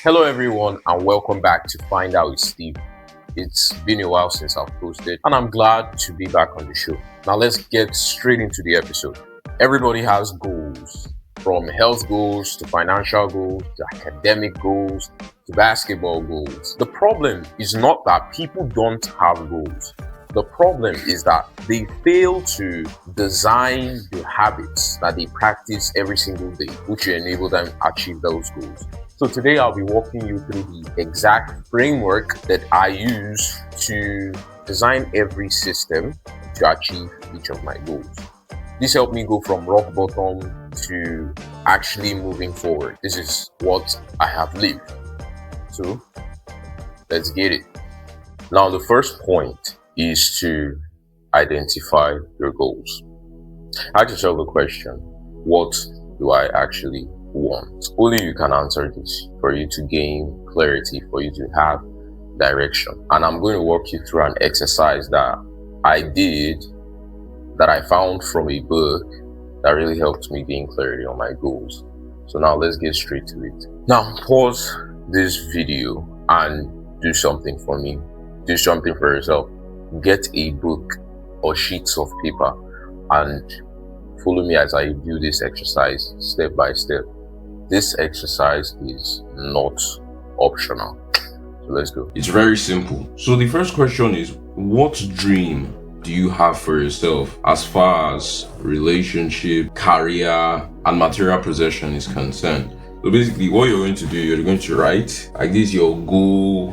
Hello, everyone, and welcome back to Find Out with Steve. It's been a while since I've posted, and I'm glad to be back on the show. Now, let's get straight into the episode. Everybody has goals, from health goals to financial goals to academic goals to basketball goals. The problem is not that people don't have goals. The problem is that they fail to design the habits that they practice every single day, which will enable them to achieve those goals. So today I'll be walking you through the exact framework that I use to design every system to achieve each of my goals. This helped me go from rock bottom to actually moving forward. This is what I have lived. So let's get it. Now, the first point is to identify your goals. Ask yourself the question, what do I actually want? Only you can answer this for you to gain clarity, for you to have direction. And I'm going to walk you through an exercise that I did, that I found from a book that really helped me gain clarity on my goals. So now let's get straight to it. Now pause this video and do something for me. Do something for yourself. Get a book or sheets of paper and follow me as I do this exercise step by step. This exercise is not optional. So let's go. It's very simple. So the first question is, what dream do you have for yourself as far as relationship, career, and material possession is concerned? So basically what you're going to do, you're going to write like this your goal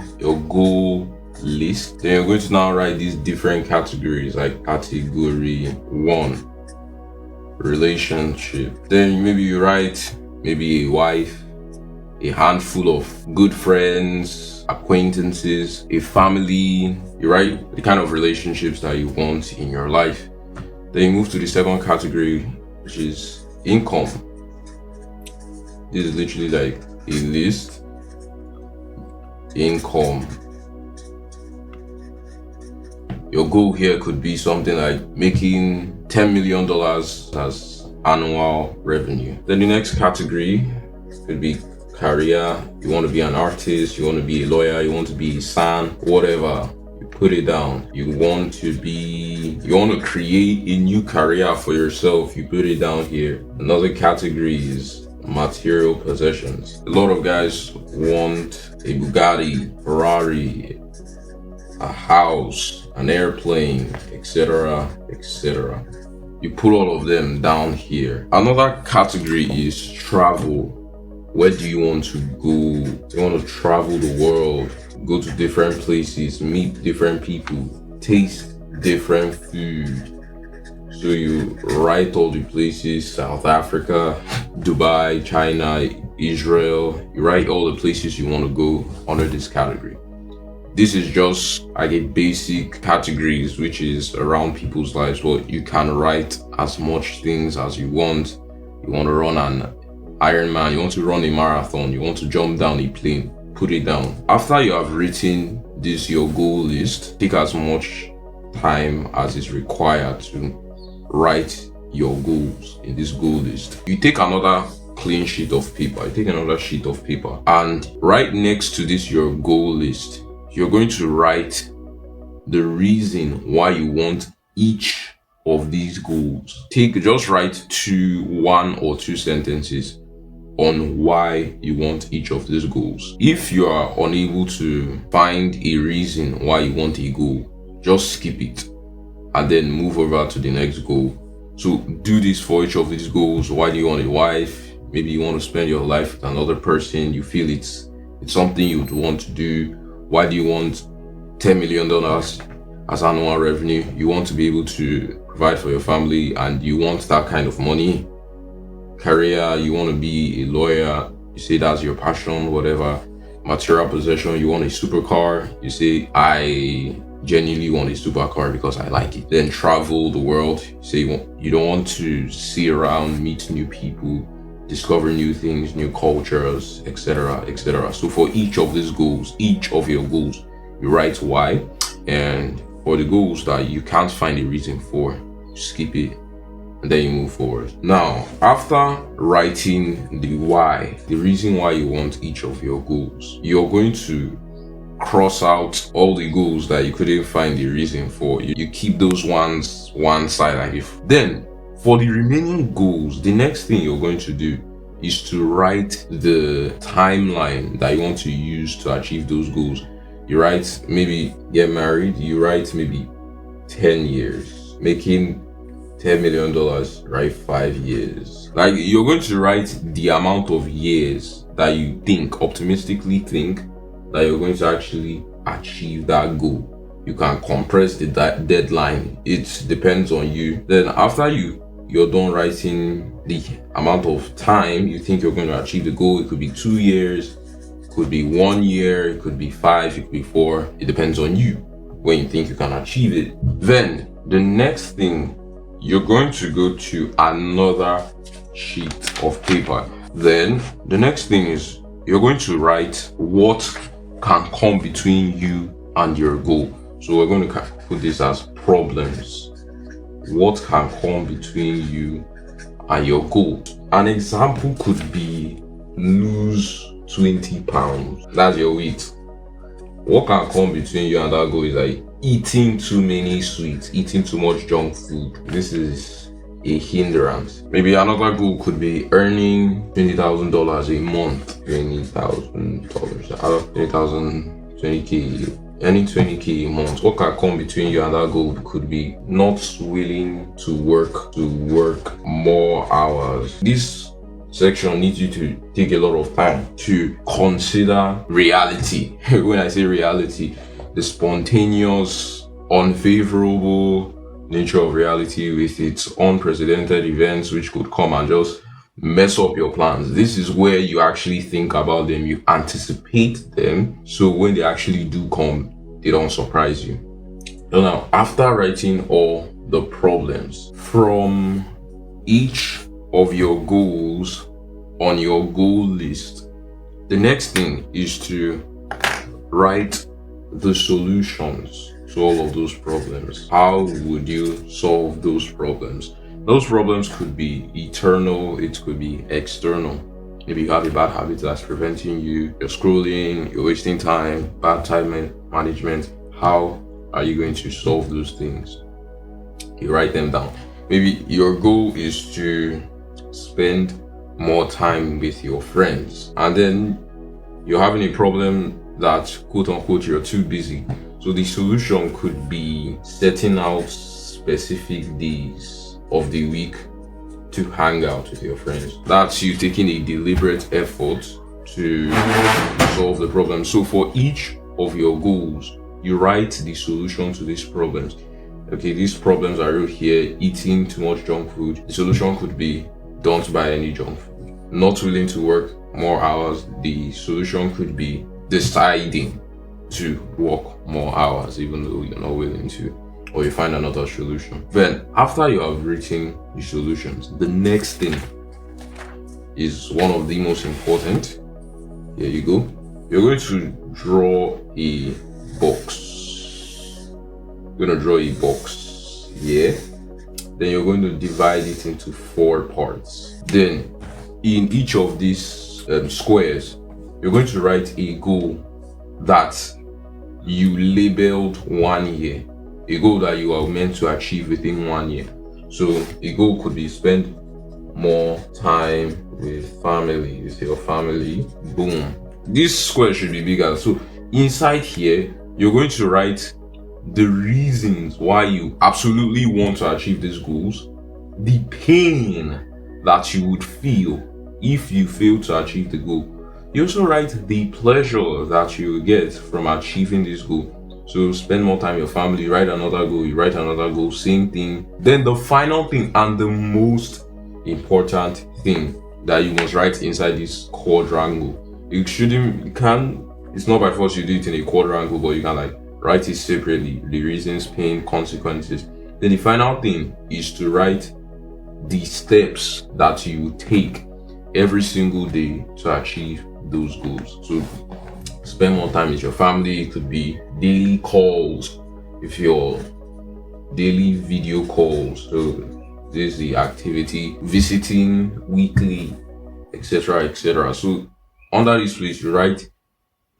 list. Then you're going to now write these different categories, like category 1, relationship. Then maybe you write maybe a wife, a handful of good friends, acquaintances, a family. You write the kind of relationships that you want in your life. Then you move to the second category, which is income. This is literally like a list. Income. Your goal here could be something like making $10 million as annual revenue. Then the next category could be career. You want to be an artist, you want to be a lawyer, you want to be a son, whatever. You put it down. You want to create a new career for yourself. You put it down here. Another category is material possessions. A lot of guys want a Bugatti, Ferrari, a house, an airplane, etc., etc. You put all of them down here. Another category is travel. Where do you want to go? Do you want to travel the world, go to different places, meet different people, taste different food? So you write all the places: South Africa, Dubai, China, Israel. You write all the places you want to go under this category. This is just like a basic categories, which is around people's lives. But you can write as much things as you want. You want to run an Ironman, you want to run a marathon, you want to jump down a plane, put it down. After you have written this, your goal list, take as much time as is required to write your goals in this goal list. You take another clean sheet of paper, and right next to this, your goal list, you're going to write the reason why you want each of these goals. Just write 1 or 2 sentences on why you want each of these goals. If you are unable to find a reason why you want a goal, just skip it and then move over to the next goal. So do this for each of these goals. Why do you want a wife? Maybe you want to spend your life with another person. You feel it's something you would want to do. Why do you want $10 million as annual revenue? You want to be able to provide for your family and you want that kind of money. Career, you want to be a lawyer. You say that's your passion, whatever. Material possession, you want a supercar. You say, I genuinely want a supercar because I like it. Then travel the world. You say you don't want to see around, meet new people, discover new things, new cultures, etc., etc. So for each of these goals, each of your goals, you write why. And for the goals that you can't find a reason for, skip it and then you move forward. Now, after writing the why, the reason why you want each of your goals, you're going to cross out all the goals that you couldn't find the reason for. You keep those ones one side, and if then for the remaining goals, the next thing you're going to do is to write the timeline that you want to use to achieve those goals. You write maybe get married, you write maybe 10 years, making $10 million, right? 5 years. Like, you're going to write the amount of years that you think, optimistically think, that you're going to actually achieve that goal. You can compress the deadline. It depends on you. Then after you're done writing the amount of time you think you're going to achieve the goal, it could be 2 years, it could be 1 year, it could be 5, it could be 4. It depends on you when you think you can achieve it. Then the next thing, you're going to go to another sheet of paper. Then the next thing is you're going to write what can come between you and your goal. So we're going to put this as problems. What can come between you and your goal? An example could be lose 20 pounds. That's your weight. What can come between you and that goal is like eating too many sweets, eating too much junk food. This is a hindrance. Maybe another goal could be earning $20,000 a month. $20,000, 20,000, 20K, earning 20K a month. What can come between you and that goal could be not willing to work more hours. This section needs you to take a lot of time to consider reality. When I say reality, the spontaneous, unfavorable nature of reality with its unprecedented events which could come and just mess up your plans. This is where you actually think about them, you anticipate them, so when they actually do come, they don't surprise you. So now, after writing all the problems from each of your goals on your goal list, the next thing is to write the solutions to all of those problems. How would you solve those problems? Those problems could be internal, it could be external. Maybe you have a bad habit that's preventing you, you're scrolling, you're wasting time, bad time management. How are you going to solve those things? You write them down. Maybe your goal is to spend more time with your friends, and then you're having a problem that quote unquote you're too busy. So the solution could be setting out specific days of the week to hang out with your friends. That's you taking a deliberate effort to solve the problem. So for each of your goals, you write the solution to these problems. Okay, these problems are right here: eating too much junk food. The solution could be don't buy any junk food. Not willing to work more hours. The solution could be deciding to work more hours even though you're not willing to, or you find another solution. Then after you have written the solutions, the next thing is one of the most important. Here you go. You're going to draw a box. You're going to draw a box here. Then you're going to divide it into 4 parts. Then in each of these squares, you're going to write a goal that you labeled 1 year, a goal that you are meant to achieve within 1 year. So a goal could be spend more time with your family. Boom. This square should be bigger. So inside here, you're going to write the reasons why you absolutely want to achieve these goals, the pain that you would feel if you fail to achieve the goal. You also write the pleasure that you get from achieving this goal. So spend more time with your family, write another goal, you write another goal, same thing. Then the final thing and the most important thing that you must write inside this quadrangle. It's not by force you do it in a quadrangle, but you can like write it separately, the reasons, pain, consequences. Then the final thing is to write the steps that you take every single day to achieve those goals. So spend more time with your family. It could be daily calls, if your daily video calls. So this is the activity, visiting weekly, etc., etc. So under this place, you write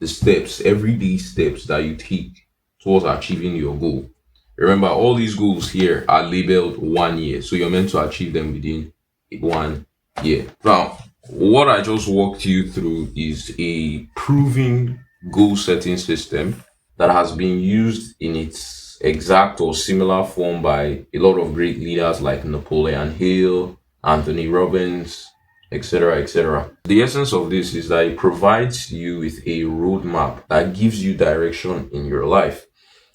the steps, everyday steps that you take towards achieving your goal. Remember, all these goals here are labeled 1 year, so you're meant to achieve them within 1 year. Now, what I just walked you through is a proven goal setting system that has been used in its exact or similar form by a lot of great leaders like Napoleon Hill, Anthony Robbins, etc., etc. The essence of this is that it provides you with a roadmap that gives you direction in your life.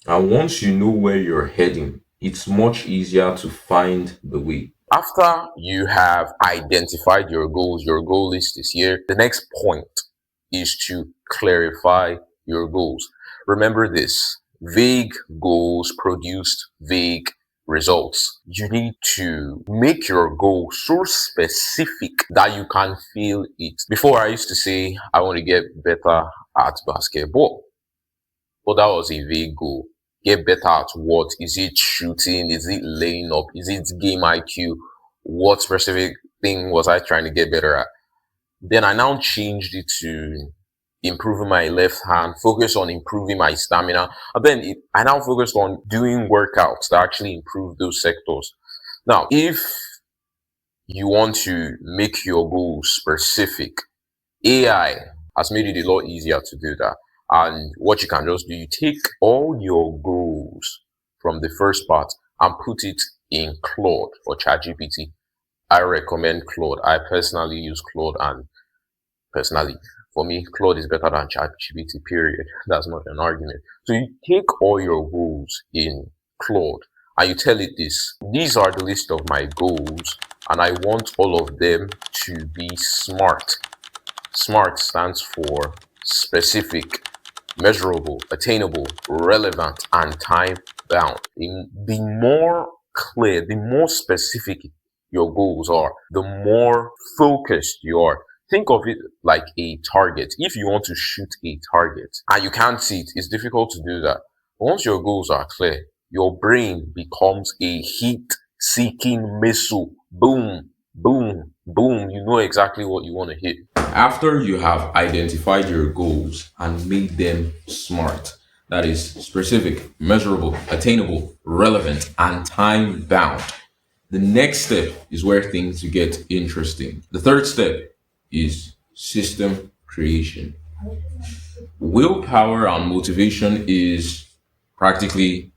And once you know where you're heading, it's much easier to find the way. After you have identified your goals, your goal list is here. The next point is to clarify your goals. Remember this: vague goals produce vague results. You need to make your goal so specific that you can feel it. Before, I used to say, I want to get better at basketball, but that was a vague goal. Get better at what? Is it shooting? Is it laying up? Is it game IQ? What specific thing was I trying to get better at? Then I now changed it to improving my left hand, focus on improving my stamina. And then I now focused on doing workouts that actually improve those sectors. Now, if you want to make your goals specific, AI has made it a lot easier to do that. And what you can just do, you take all your goals from the first part and put it in Claude or ChatGPT. I recommend Claude. I personally use Claude, and personally, for me, Claude is better than ChatGPT, period. That's not an argument. So you take all your goals in Claude and you tell it this: these are the list of my goals, and I want all of them to be SMART. SMART stands for specific, measurable, attainable, relevant, and time bound. The more clear, the more specific your goals are, the more focused you are. Think of it like a target. If you want to shoot a target and you can't see it, it's difficult to do that. But once your goals are clear, your brain becomes a heat-seeking missile. Boom, boom, boom. You know exactly what you want to hit. After you have identified your goals and made them SMART, that is specific, measurable, attainable, relevant, and time bound, the next step is where things get interesting. The third step is system creation. Willpower and motivation is practically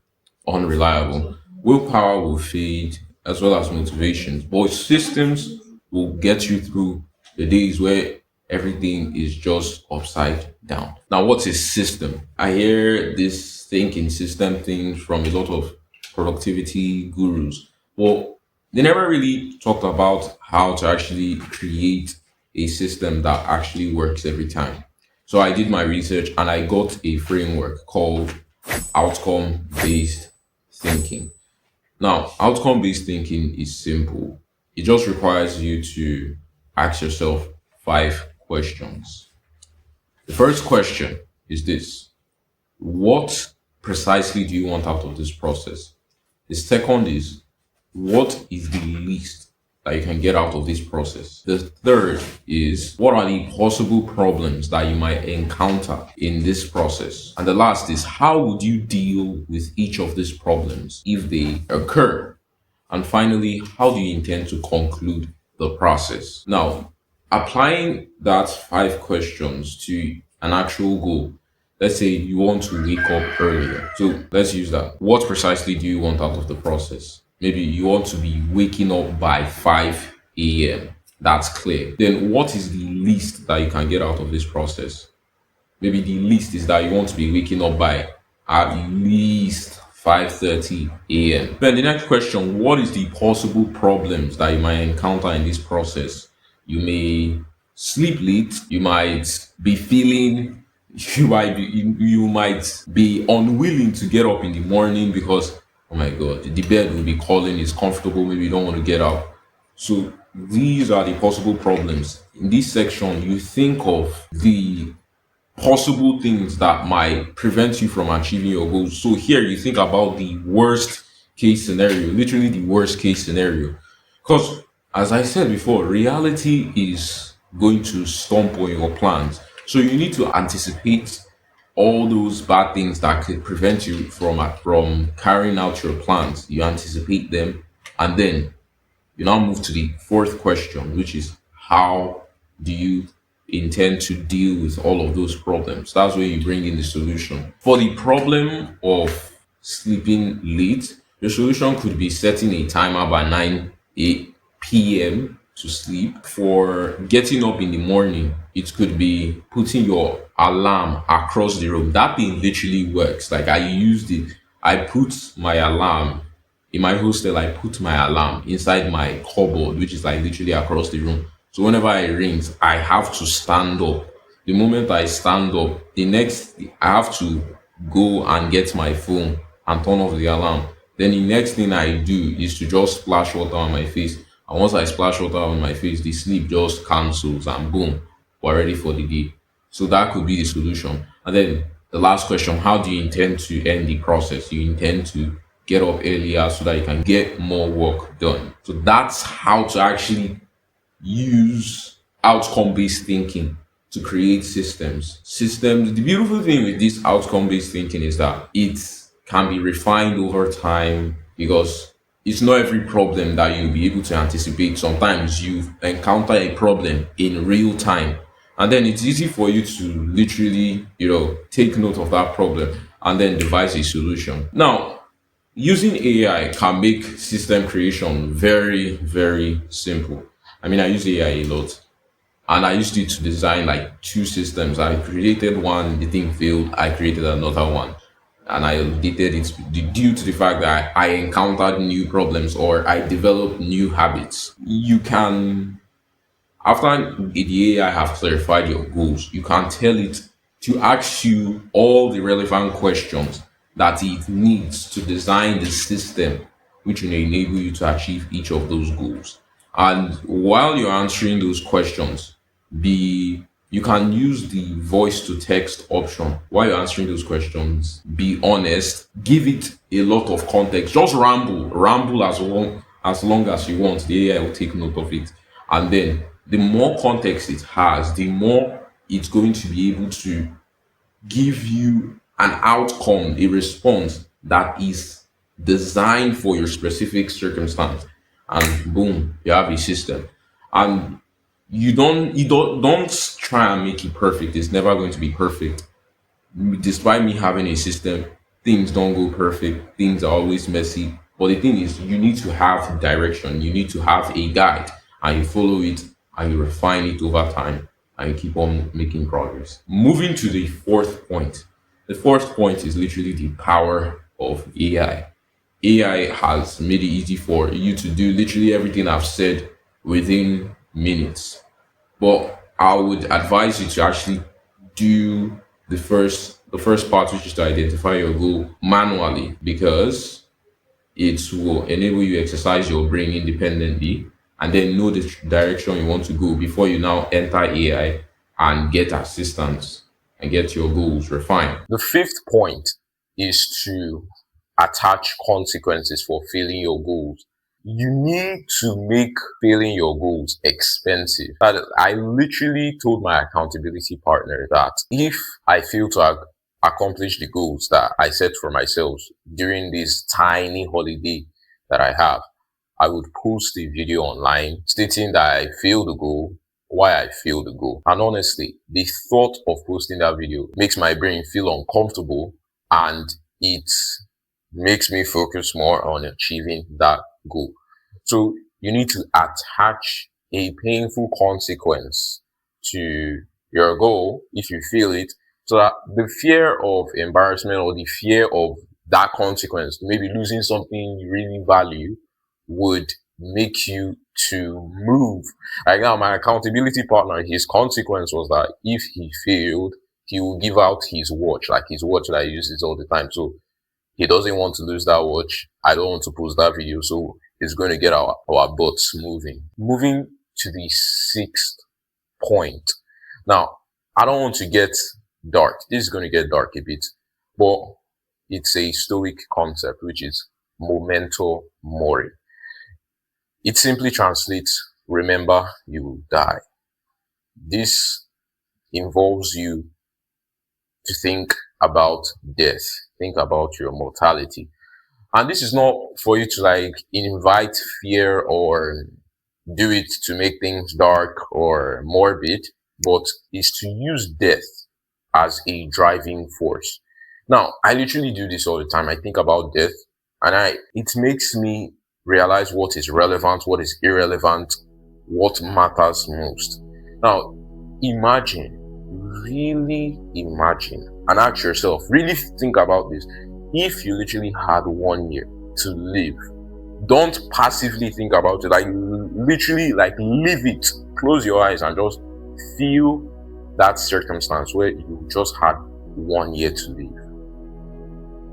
unreliable. Willpower will fade as well as motivation, but systems will get you through the days where everything is just upside down. Now, what's a system? I hear this thinking system thing from a lot of productivity gurus. Well, they never really talked about how to actually create a system that actually works every time. So I did my research and I got a framework called outcome based thinking. Now, outcome based thinking is simple. It just requires you to ask yourself 5 questions. The first question is this: what precisely do you want out of this process? The second is, what is the least that you can get out of this process? The third is, what are the possible problems that you might encounter in this process? And the last is, how would you deal with each of these problems if they occur? And finally, how do you intend to conclude the process? Now, applying that 5 questions to an actual goal. Let's say you want to wake up earlier. So let's use that. What precisely do you want out of the process? Maybe you want to be waking up by 5 a.m. That's clear. Then what is the least that you can get out of this process? Maybe the least is that you want to be waking up by at least 5:30 a.m. Then the next question: what is the possible problems that you might encounter in this process? You may sleep late. You might be feeling. You might be unwilling to get up in the morning because, oh my god, the bed will be calling. It's comfortable. Maybe you don't want to get up. So these are the possible problems. In this section, you think of the possible things that might prevent you from achieving your goals. So here you think about the worst case scenario, literally the worst case scenario. Because, as I said before, reality is going to stomp on your plans. So you need to anticipate all those bad things that could prevent you from carrying out your plans. You anticipate them, and then you now move to the fourth question, which is how do you intend to deal with all of those problems? That's where you bring in the solution. For the problem of sleeping late, the solution could be setting a timer by 9 p.m. to sleep. For getting up in the morning, it could be putting your alarm across the room. That thing literally works. Like I used it. I put my alarm in my hostel. I put my alarm inside my cupboard, which is like literally across the room. So whenever it rings, I have to stand up. The moment I stand up, I have to go and get my phone and turn off the alarm. Then the next thing I do is to just splash water on my face. And once I splash water on my face, the sleep just cancels and boom, we're ready for the day. So that could be the solution. And then the last question, how do you intend to end the process? You intend to get up earlier so that you can get more work done. So that's how to actually use outcome based thinking to create systems. The beautiful thing with this outcome based thinking is that it can be refined over time because it's not every problem that you'll be able to anticipate. Sometimes you encounter a problem in real time, and then it's easy for you to literally, take note of that problem and then devise a solution. Now, using AI can make system creation very, very simple. I mean, I use AI a lot, and I used it to design like two systems. I created one, the thing failed. I created another one, and I did it due to the fact that I encountered new problems or I developed new habits. You can, after the AI have clarified your goals, you can tell it to ask you all the relevant questions that it needs to design the system which will enable you to achieve each of those goals. And while you're answering those questions, be you can use the voice to text option while you're answering those questions. Be honest, give it a lot of context. Just ramble as long as you want. The AI will take note of it, and then the more context it has, the more it's going to be able to give you an outcome, a response that is designed for your specific circumstance. And boom, you have a system. And you don't try and make it perfect. It's never going to be perfect. Despite me having a system, things don't go perfect. Things are always messy. But the thing is, you need to have direction. You need to have a guide, and you follow it, and you refine it over time, and you keep on making progress. Moving to the fourth point. The fourth point is literally the power of AI. AI has made it easy for you to do literally everything I've said within minutes. But I would advise you to actually do the first part, which is to identify your goal manually, because it will enable you to exercise your brain independently and then know the direction you want to go before you now enter AI and get assistance and get your goals refined. The fifth point is to attach consequences for failing your goals. You need to make failing your goals expensive. I literally told my accountability partner that if I fail to accomplish the goals that I set for myself during this tiny holiday that I have, I would post a video online stating that I failed the goal, why I failed the goal. And honestly, the thought of posting that video makes my brain feel uncomfortable, and it makes me focus more on achieving that goal. So you need to attach a painful consequence to your goal if you feel it, so that the fear of embarrassment or the fear of that consequence, maybe losing something you really value, would make you to move. Like now, my accountability partner, his consequence was that if he failed, he will give out his watch, like his watch that he uses all the time. So he doesn't want to lose that watch. I don't want to post that video. So it's going to get our butts moving. Moving to the sixth point. Now, I don't want to get dark. This is going to get dark a bit, but it's a Stoic concept, which is memento mori. It simply translates, remember you will die. This involves you to think about death, think about your mortality. And this is not for you to like invite fear or do it to make things dark or morbid, but is to use death as a driving force. Now, I literally do this all the time. I think about death and it makes me realize what is relevant, what is irrelevant, what matters most. Now, imagine, really imagine, and ask yourself, really think about this. If you literally had 1 year to live, don't passively think about it. Like literally, like live it. Close your eyes and just feel that circumstance where you just had 1 year to live.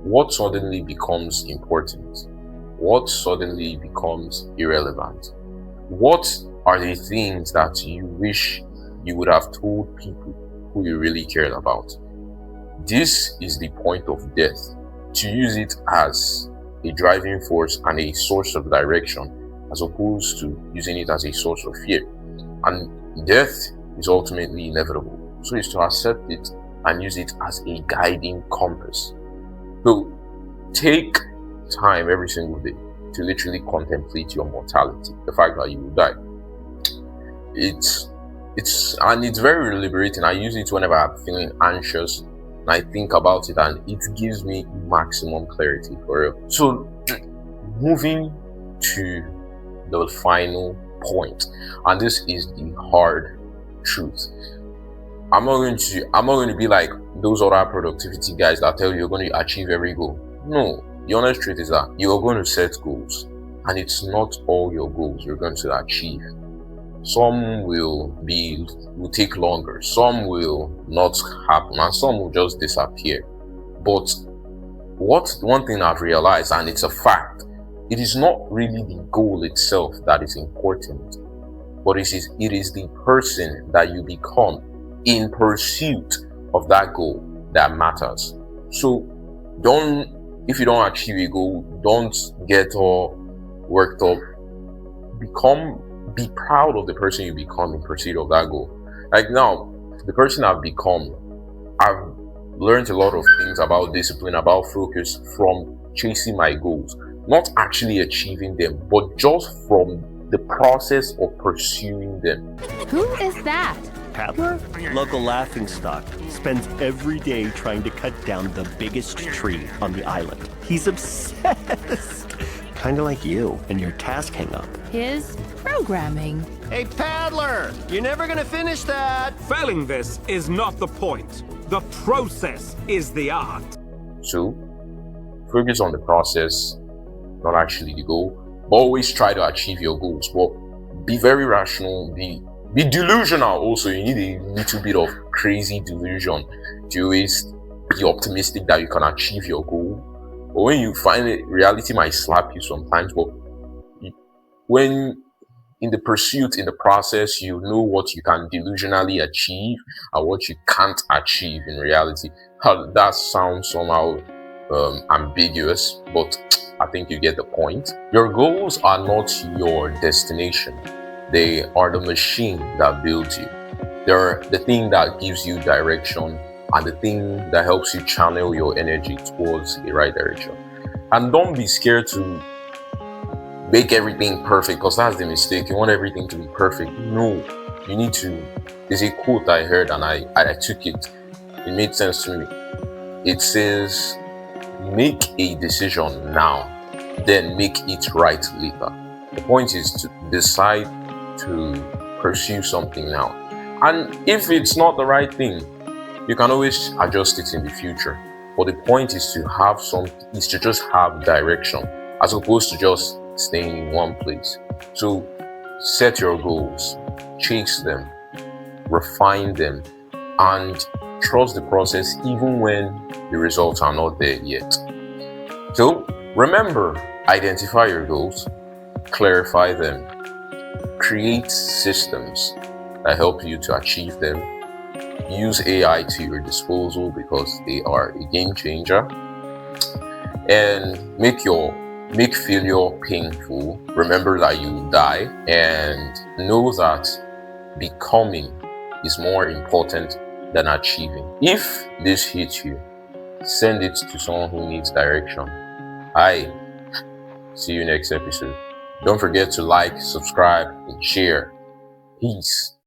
What suddenly becomes important? What suddenly becomes irrelevant? What are the things that you wish you would have told people who you really cared about? This is the point of death, to use it as a driving force and a source of direction, as opposed to using it as a source of fear. And death is ultimately inevitable, so it's to accept it and use it as a guiding compass. So take time every single day to literally contemplate your mortality, the fact that you will die. It's very liberating. I use it whenever I'm feeling anxious and I think about it, and it gives me maximum clarity for real. So moving to the final point, and this is the hard truth. I'm not going to be like those other productivity guys that tell you you're going to achieve every goal. No, the honest truth is that you are going to set goals, and it's not all your goals you're going to achieve. Some will take longer, some will not happen, and some will just disappear. But one thing I've realized, and it's a fact, it is not really the goal itself that is important, but it is the person that you become in pursuit of that goal that matters. So if you don't achieve a goal, don't get all worked up. Be proud of the person you become in pursuit of that goal. Like now, the person I've become, I've learned a lot of things about discipline, about focus from chasing my goals, not actually achieving them, but just from the process of pursuing them. Who is that? Paddler, local laughingstock, spends every day trying to cut down the biggest tree on the island. He's obsessed. Kind of like you and your task hang-up. His programming. Hey, Paddler! You're never gonna finish that! Failing this is not the point. The process is the art. So, focus on the process, not actually the goal. But always try to achieve your goals. But be very rational, be delusional also. You need a little bit of crazy delusion to always be optimistic that you can achieve your goal. But when you find it, reality might slap you sometimes. But when in the pursuit, in the process, you know what you can delusionally achieve and what you can't achieve in reality. That sounds somehow ambiguous, but I think you get the point. Your goals are not your destination. They are the machine that builds you. They're the thing that gives you direction and the thing that helps you channel your energy towards the right direction. And don't be scared to make everything perfect, because that's the mistake. You want everything to be perfect. No, you need to. There's a quote I heard and I took it. It made sense to me. It says, make a decision now, then make it right later. The point is to decide to pursue something now. And if it's not the right thing, you can always adjust it in the future. But the point is to just have direction, as opposed to just staying in one place. So set your goals, chase them, refine them, and trust the process even when the results are not there yet. So remember, identify your goals, clarify them, create systems that help you to achieve them. Use AI to your disposal because they are a game changer. And make your Make failure painful. Remember that you will die, and know that becoming is more important than achieving. If this hits you, send it to someone who needs direction. See you next episode. Don't forget to like, subscribe, and share. Peace.